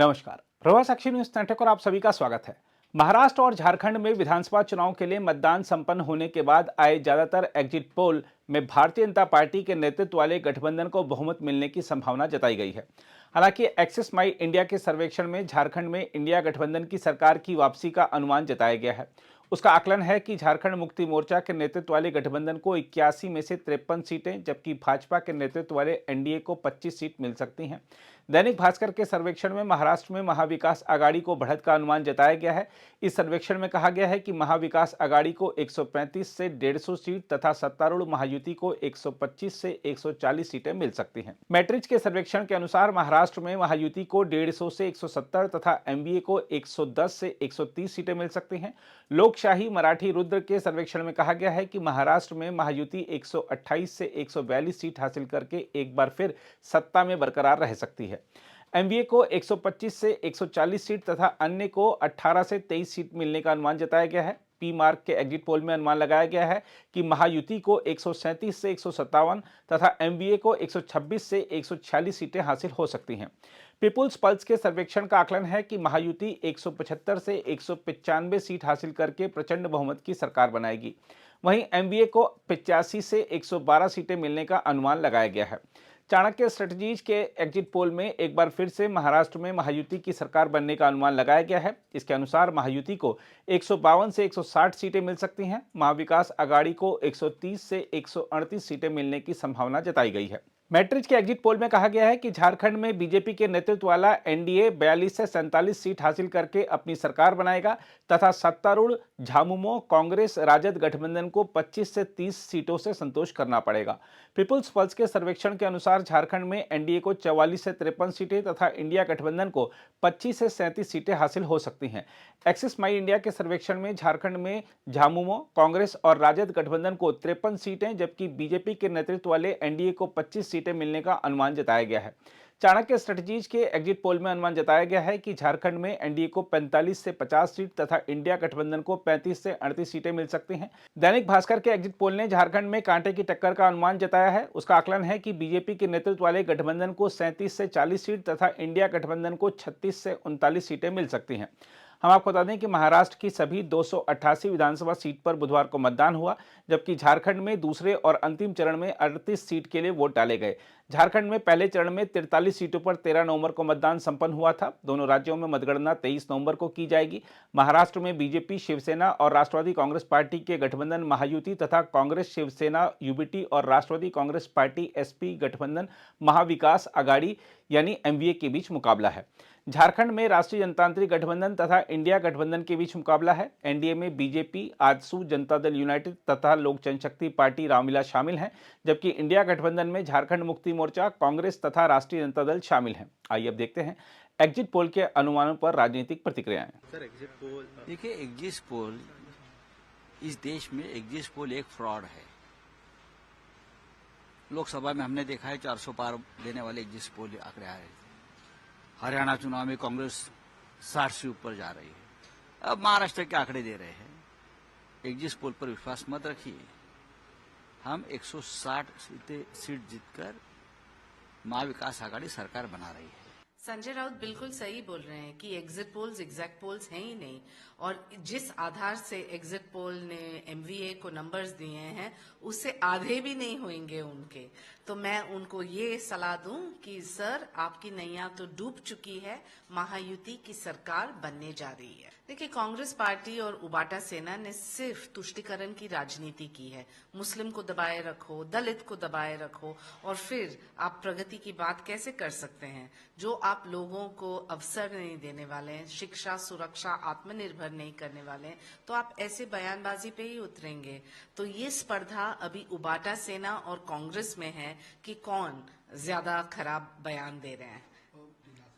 नमस्कार। प्रभा साक्षी news network और आप सभी का स्वागत है। महाराष्ट्र और झारखंड में विधानसभा चुनाव के लिए मतदान संपन्न होने के बाद आए ज्यादातर एग्जिट पोल में भारतीय जनता पार्टी के नेतृत्व वाले गठबंधन को बहुमत मिलने की संभावना जताई गई है। हालांकि एक्सिस माई इंडिया के सर्वेक्षण में झारखंड में इंडिया गठबंधन की सरकार की वापसी का अनुमान जताया गया है। उसका आकलन है कि झारखंड मुक्ति मोर्चा के नेतृत्व वाले गठबंधन को 81 में से 53 सीटें, जबकि भाजपा के नेतृत्व वाले एनडीए को 25 सीट मिल सकती हैं। दैनिक भास्कर के सर्वेक्षण में महाराष्ट्र में महाविकास आघाड़ी को बढ़त का अनुमान जताया गया है। इस सर्वेक्षण में कहा गया है कि महाविकास आघाड़ी को 135 से 150 सीट तथा सत्तारूढ़ महायुति को 125 से 140 सीटें मिल सकती हैं। मैट्रिक्स के सर्वेक्षण के अनुसार महाराष्ट्र में महायुति को 150 से 170 तथा एमवीए को 110 से 130 सीटें मिल सकती हैं। लोकशाही मराठी रुद्र के सर्वेक्षण में कहा गया है कि महाराष्ट्र में महायुति 128 से 142 सीट हासिल करके एक बार फिर सत्ता में बरकरार रह सकती है। एमवीए को 125 से 140 सीट तथा अन्य को 18 से 23 सीट मिलने का अनुमान जताया गया है। पी मार्क के एग्जिट पोल में अनुमान लगाया गया है कि महायुति को 137 से 157 तथा एमवीए को 126 से 146 सीटें हासिल हो सकती हैं। पीपुल्स पल्स के सर्वेक्षण का आकलन है कि महायुति 175 से 195 सीट हासिल करके प्रचंड बहुमत की सरकार बनाएगी। वहीं एमवीए को 85 से 112 सीटें मिलने का अनुमान लगाया गया है। चाणक्य स्ट्रेटजीज के एग्जिट पोल में एक बार फिर से महाराष्ट्र में महायुति की सरकार बनने का अनुमान लगाया गया है। इसके अनुसार महायुति को 152 से 160 सीटें मिल सकती हैं। महाविकास आघाड़ी को 130 से 138 सीटें मिलने की संभावना जताई गई है। मैट्रिक्स के एग्जिट पोल में कहा गया है कि झारखंड में बीजेपी के नेतृत्व वाला एनडीए 42 से 47 सीट हासिल करके अपनी सरकार बनाएगा तथा सत्तारूढ़ झामुमो कांग्रेस राजद गठबंधन को 25 से 30 सीटों से संतोष करना पड़ेगा। पीपुल्स पल्स के सर्वेक्षण के अनुसार झारखंड में एनडीए को 44 से 53 सीटें तथा इंडिया गठबंधन को 25 से 37 सीटें हासिल हो सकती हैं। एक्सिस माई इंडिया के सर्वेक्षण में झारखंड में झामुमो कांग्रेस और राजद गठबंधन को 53 सीटें, जबकि बीजेपी के नेतृत्व वाले एनडीए को 25 सीटें मिलने का अनुमान जताया गया है। चाणक्य स्ट्रेटजीज के एग्जिट पोल में अनुमान जताया गया है कि झारखंड में एनडीए को 45 से 50 सीट तथा इंडिया गठबंधन को 35 से 38 सीटें मिल सकती हैं। दैनिक भास्कर के एग्जिट पोल ने झारखंड में कांटे की टक्कर का अनुमान जताया है। उसका आकलन है कि बीजेपी के नेतृत्व वाले गठबंधन को 37 से 40 सीट तथा इंडिया गठबंधन को 36 से 39 सीटें मिल सकती हैं। हम आपको बता दें कि महाराष्ट्र की सभी 288 विधानसभा सीट पर बुधवार को मतदान हुआ, जबकि झारखंड में दूसरे और अंतिम चरण में 38 सीट के लिए वोट डाले गए। झारखंड में पहले चरण में 43 सीटों पर 13 नवंबर को मतदान संपन्न हुआ था। दोनों राज्यों में मतगणना 23 नवंबर को की जाएगी। महाराष्ट्र में बीजेपी, शिवसेना और राष्ट्रवादी कांग्रेस पार्टी के गठबंधन महायुति तथा कांग्रेस शिवसेना यूबीटी और राष्ट्रवादी कांग्रेस पार्टी एसपी गठबंधन महाविकास आघाड़ी यानी एमवीए के बीच मुकाबला है। झारखंड में राष्ट्रीय जनतांत्रिक गठबंधन तथा इंडिया गठबंधन के बीच मुकाबला है। एनडीए में बीजेपी, आजसू, जनता दल यूनाइटेड तथा लोक जनशक्ति पार्टी रामविलास शामिल हैं, जबकि इंडिया गठबंधन में झारखंड मुक्ति मोर्चा, कांग्रेस तथा राष्ट्रीय जनता दल शामिल हैं। आइए अब देखते हैं एग्जिट पोल के अनुमानों पर राजनीतिक प्रतिक्रियाएं। सर, एग्जिट पोल देखिए, एग्जिट पोल इस देश में एग्जिट पोल एक फ्रॉड है। लोकसभा में हमने देखा है 400 पार देने वाले एग्जिट पोल आंकड़े आ रहे थे। हरियाणा चुनाव में कांग्रेस 60 से ऊपर जा रही है। अब महाराष्ट्र के आंकड़े दे रहे हैं। एग्जिट पोल पर विश्वास मत रखिए। हम 160 सीट जीतकर महाविकास आघाड़ी सरकार बना रही है। संजय राउत बिल्कुल सही बोल रहे हैं कि एग्जिट पोल्स एग्जैक्ट पोल्स हैं ही नहीं, और जिस आधार से एग्जिट पोल ने एमवीए को नंबर्स दिए हैं उससे आधे भी नहीं होंगे उनके। तो मैं उनको ये सलाह दूं कि सर, आपकी नैया तो डूब चुकी है, महायुति की सरकार बनने जा रही है। देखिए, कांग्रेस पार्टी और उबाटा सेना ने सिर्फ तुष्टीकरण की राजनीति की है। मुस्लिम को दबाए रखो, दलित को दबाए रखो, और फिर आप प्रगति की बात कैसे कर सकते हैं? जो आप लोगों को अवसर नहीं देने वाले हैं, शिक्षा, सुरक्षा, आत्मनिर्भर नहीं करने वाले हैं, तो आप ऐसे बयानबाजी पे ही उतरेंगे। तो ये स्पर्धा अभी उबाटा सेना और कांग्रेस में है कि कौन ज्यादा खराब बयान दे रहे हैं।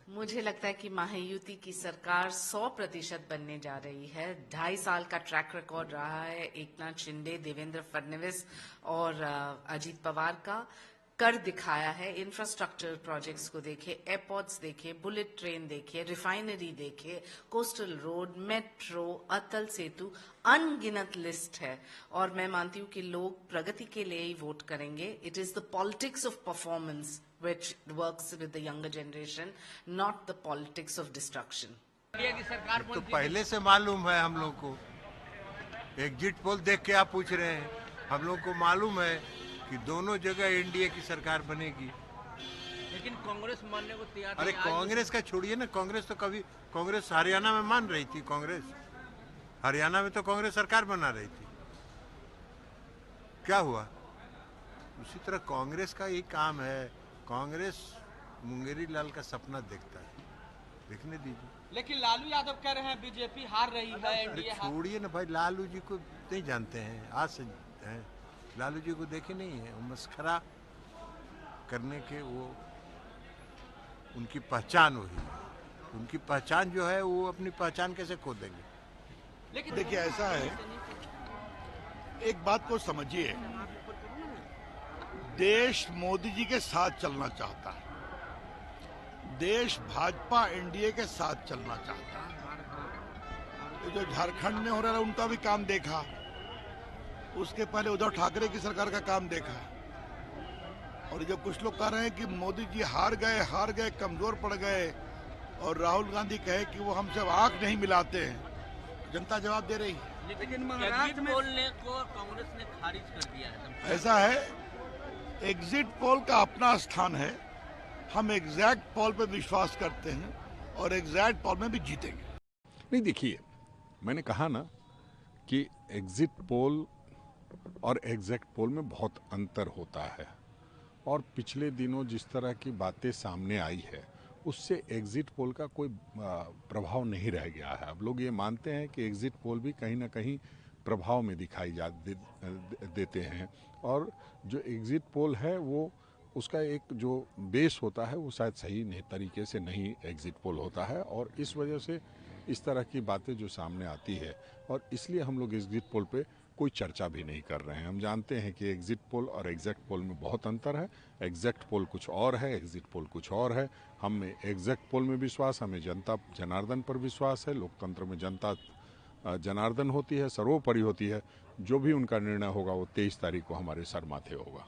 मुझे लगता है कि महायुति की सरकार 100% बनने जा रही है। 2.5 साल का ट्रैक रिकॉर्ड रहा है एकनाथ शिंदे, देवेंद्र फडणवीस और अजीत पवार का। कर दिखाया है। इंफ्रास्ट्रक्चर प्रोजेक्ट्स को देखिए, एयरपोर्ट्स देखिए, बुलेट ट्रेन देखिए, रिफाइनरी देखिए, coastal road, metro, Atal Setu, अनगिनत लिस्ट है। और मैं मानती हूं कि लोग प्रगति के लिए ही वोट करेंगे। It is the politics of performance which works with the younger generation, not the politics of destruction. तो पहले से मालूम है हम लोग को, एग्जिट पोल देख के आप पूछ रहे हैं। हम लोग को मालूम है कि दोनों जगह एनडीए की सरकार बनेगी। लेकिन कांग्रेस मानने को तैयार अरे नहीं। कांग्रेस का छोड़िए ना, कांग्रेस तो कभी, कांग्रेस हरियाणा में मान रही थी। कांग्रेस हरियाणा में तो कांग्रेस सरकार बना रही थी, क्या हुआ? उसी तरह कांग्रेस का यही काम है। कांग्रेस मुंगेरी लाल का सपना देखता है, देखने दीजिए। लेकिन लालू यादव कह रहे हैं बीजेपी हार रही है, अरे एनडीए छोड़िए ना भाई, लालू जी को नहीं जानते हैं, आज से हैं। लालू जी को देखे नहीं है, वो मस्खरा करने के, वो उनकी पहचान वही है। उनकी पहचान जो है, वो अपनी पहचान कैसे खो देंगे? लेकिन देखिए ऐसा है, एक बात को समझिए, देश मोदी जी के साथ चलना चाहता है, देश भाजपा एनडीए के साथ चलना चाहता है। तो जो झारखंड में हो रहा है उनका भी काम देखा, उसके पहले उद्धव ठाकरे की सरकार का काम देखा। और जो कुछ लोग कह रहे हैं कि मोदी जी हार गए, कमजोर पड़ गए, और राहुल गांधी कहे कि वो हमसे आंख नहीं मिलाते हैं, जनता जवाब दे रही है। लेकिन महाराष्ट्र में बोलने को कांग्रेस ने खारिज कर दिया है। ऐसा है, एग्जिट पोल का अपना स्थान है। हम एग्जैक्ट पोल पे विश्वास करते हैं और एग्जैक्ट पोल में भी जीतेंगे। नहीं, देखिए, मैंने कहा ना कि एग्जिट पोल और एग्जैक्ट पोल में बहुत अंतर होता है, और पिछले दिनों जिस तरह की बातें सामने आई है, उससे एग्जिट पोल का कोई प्रभाव नहीं रह गया है। अब लोग ये मानते हैं कि एग्जिट पोल भी कहीं ना कहीं प्रभाव में दिखाई देते हैं, और जो एग्जिट पोल है वो उसका एक जो बेस होता है वो शायद सही नहीं तरीके से नहीं एग्जिट पोल होता है, और इस वजह से इस तरह की बातें जो सामने आती है, और इसलिए हम लोग एग्जिट पोल पे कोई चर्चा भी नहीं कर रहे हैं। हम जानते हैं कि एग्जिट पोल और एग्जैक्ट पोल में बहुत अंतर है। एग्जैक्ट पोल कुछ और है, एग्जिट पोल कुछ और है। हमें एग्जैक्ट पोल में विश्वास, हमें जनता जनार्दन पर विश्वास है। लोकतंत्र में जनता जनार्दन होती है, सर्वोपरि होती है। जो भी उनका निर्णय होगा वो 23 तारीख को हमारे सर माथे होगा।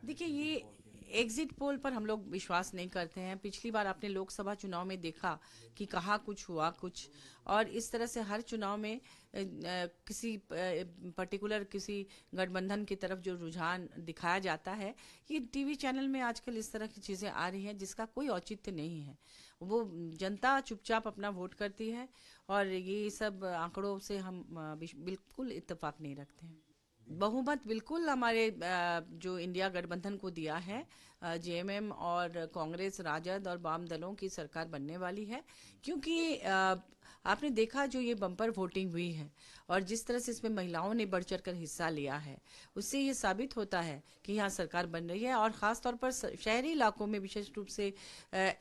देखिए, ये एग्जिट पोल पर हम लोग विश्वास नहीं करते हैं। पिछली बार आपने लोकसभा चुनाव में देखा कि कहाँ कुछ हुआ कुछ, और इस तरह से हर चुनाव में किसी पर्टिकुलर किसी गठबंधन की तरफ जो रुझान दिखाया जाता है, ये टीवी चैनल में आजकल इस तरह की चीज़ें आ रही हैं जिसका कोई औचित्य नहीं है। वो जनता चुपचाप अपना वोट करती है, और ये सब आंकड़ों से हम बिल्कुल इत्तेफाक नहीं रखते हैं। बहुमत बिल्कुल हमारे जो इंडिया गठबंधन को दिया है, जेएमएम और कांग्रेस, राजद और वाम दलों की सरकार बनने वाली है, क्योंकि आपने देखा जो ये बम्पर वोटिंग हुई है और जिस तरह से इसमें महिलाओं ने बढ़ चढ़ कर हिस्सा लिया है, उससे ये साबित होता है कि यहाँ सरकार बन रही है। और ख़ास तौर पर शहरी इलाकों में विशेष रूप से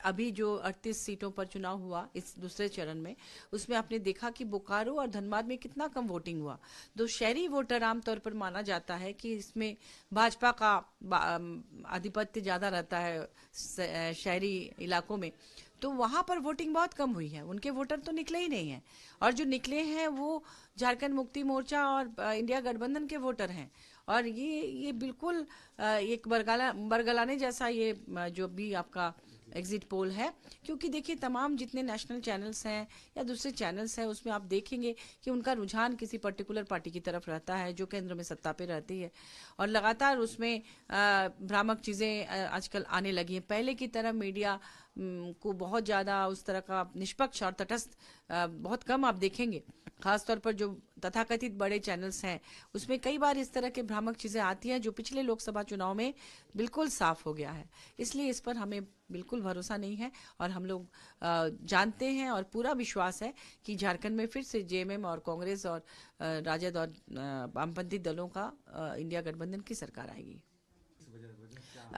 अभी जो 38 सीटों पर चुनाव हुआ इस दूसरे चरण में, उसमें आपने देखा कि बोकारो और धनबाद में कितना कम वोटिंग हुआ। तो शहरी वोटर आमतौर पर माना जाता है कि इसमें भाजपा का आधिपत्य ज़्यादा रहता है शहरी इलाकों में, तो वहाँ पर वोटिंग बहुत कम हुई है। उनके वोटर तो निकले ही नहीं हैं, और जो निकले हैं वो झारखंड मुक्ति मोर्चा और इंडिया गठबंधन के वोटर हैं। और ये बिल्कुल एक बरगलाने जैसा ये जो भी आपका एग्जिट पोल है, क्योंकि देखिए तमाम जितने नेशनल चैनल्स हैं या दूसरे चैनल्स हैं, उसमें आप देखेंगे कि उनका रुझान किसी पर्टिकुलर पार्टी की तरफ रहता है जो केंद्र में सत्ता पे रहती है, और लगातार उसमें भ्रामक चीज़ें आजकल आने लगी हैं। पहले की तरह मीडिया को बहुत ज़्यादा उस तरह का निष्पक्ष और तटस्थ बहुत कम आप देखेंगे। खासतौर पर जो तथाकथित बड़े चैनल्स हैं उसमें कई बार इस तरह के भ्रामक चीज़ें आती हैं जो पिछले लोकसभा चुनाव में बिल्कुल साफ हो गया है। इसलिए इस पर हमें बिल्कुल भरोसा नहीं है, और हम लोग जानते हैं और पूरा विश्वास है कि झारखंड में फिर से जेएमएम और कांग्रेस और राजद और वामपंथी दलों का इंडिया गठबंधन की सरकार आएगी।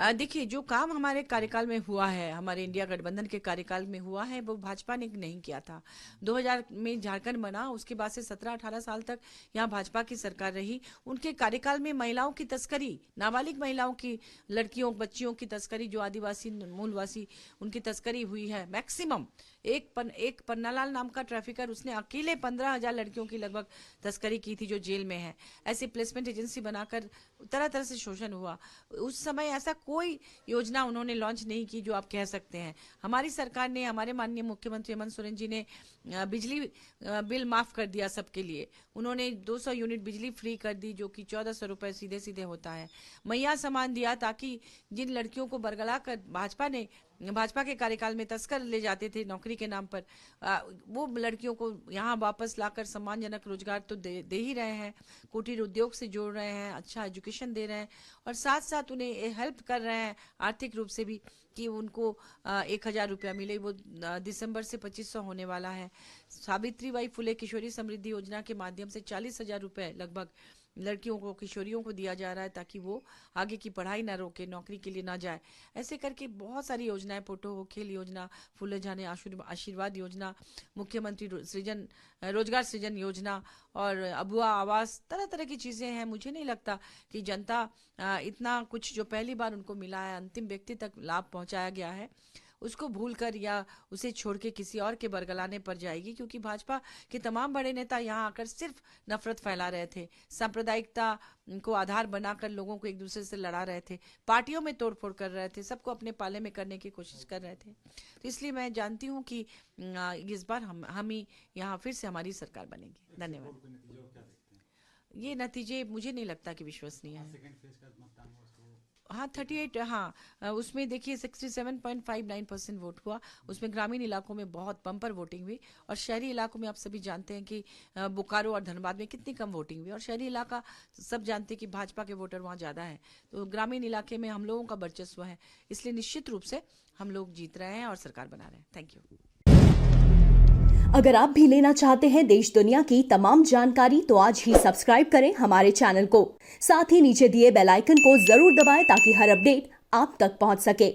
देखिए, जो काम हमारे कार्यकाल में हुआ है, हमारे इंडिया गठबंधन के कार्यकाल में हुआ है, वो भाजपा ने नहीं किया था। 2000 में झारखंड बना, उसके बाद से 17-18 साल तक यहाँ भाजपा की सरकार रही। उनके कार्यकाल में महिलाओं की तस्करी, नाबालिग महिलाओं की, लड़कियों बच्चियों की तस्करी, जो आदिवासी मूलवासी, उनकी तस्करी हुई है मैक्सिमम। एक पन्नालाल नाम का ट्रैफिकर, उसने अकेले 15,000 लड़कियों की लगभग तस्करी की थी, जो जेल में है। ऐसे प्लेसमेंट एजेंसी बनाकर तरह तरह से शोषण हुआ। उस समय ऐसा कोई योजना उन्होंने लॉन्च नहीं की जो आप कह सकते हैं। हमारी सरकार ने, हमारे माननीय मुख्यमंत्री हेमंत सोरेन जी ने बिजली बिल माफ कर दिया सबके लिए। उन्होंने 200 यूनिट बिजली फ्री कर दी, जो कि 1400 रुपए सीधे सीधे होता है। मैया सामान दिया, ताकि जिन लड़कियों को बरगला कर भाजपा के कार्यकाल में तस्कर ले जाते थे नौकरी के नाम पर, वो लड़कियों को यहाँ वापस लाकर सम्मानजनक रोजगार तो दे ही रहे हैं, कुटीर उद्योग से जोड़ रहे हैं, अच्छा एजुकेशन दे रहे हैं, और साथ साथ उन्हें हेल्प कर रहे हैं आर्थिक रूप से भी, कि उनको 1,000 रुपया मिले। वो दिसंबर से 2,500 होने वाला है। सावित्रीबाई फुले किशोरी समृद्धि योजना के माध्यम से 40,000 रुपए लगभग लड़कियों को, किशोरियों को दिया जा रहा है, ताकि वो आगे की पढ़ाई ना रोके, नौकरी के लिए ना जाए। ऐसे करके बहुत सारी योजनाएं, पोटो खेल योजना, फूले जाने आशीर्वाद योजना, मुख्यमंत्री रोजगार सृजन योजना, और अबुआ आवास, तरह तरह की चीजें हैं। मुझे नहीं लगता कि जनता इतना कुछ जो पहली बार उनको मिला है, अंतिम व्यक्ति तक लाभ पहुंचाया गया है, उसको भूलकर या उसे छोड़ के किसी और के बरगलाने पर जाएगी। क्योंकि भाजपा के तमाम बड़े नेता यहाँ आकर सिर्फ नफरत फैला रहे थे, सांप्रदायिकता को आधार बनाकर लोगों को एक दूसरे से लड़ा रहे थे, पार्टियों में तोड़फोड़ कर रहे थे, सबको अपने पाले में करने की कोशिश कर रहे थे। तो इसलिए मैं जानती हूँ कि इस बार हम ही यहाँ फिर से हमारी सरकार बनेगी। धन्यवाद। ये नतीजे मुझे नहीं लगता कि विश्वसनीय है। हाँ 38, हाँ उसमें देखिए 67.59% वोट हुआ। उसमें ग्रामीण इलाकों में बहुत बम्पर वोटिंग हुई, और शहरी इलाकों में आप सभी जानते हैं कि बोकारो और धनबाद में कितनी कम वोटिंग हुई। और शहरी इलाका सब जानते हैं कि भाजपा के वोटर वहाँ ज़्यादा हैं, तो ग्रामीण इलाके में हम लोगों का वर्चस्व है। इसलिए निश्चित रूप से हम लोग जीत रहे हैं और सरकार बना रहे हैं। Thank you. अगर आप भी लेना चाहते हैं देश दुनिया की तमाम जानकारी, तो आज ही सब्सक्राइब करें हमारे चैनल को। साथ ही नीचे दिए बेल आइकन को जरूर दबाएं, ताकि हर अपडेट आप तक पहुंच सके।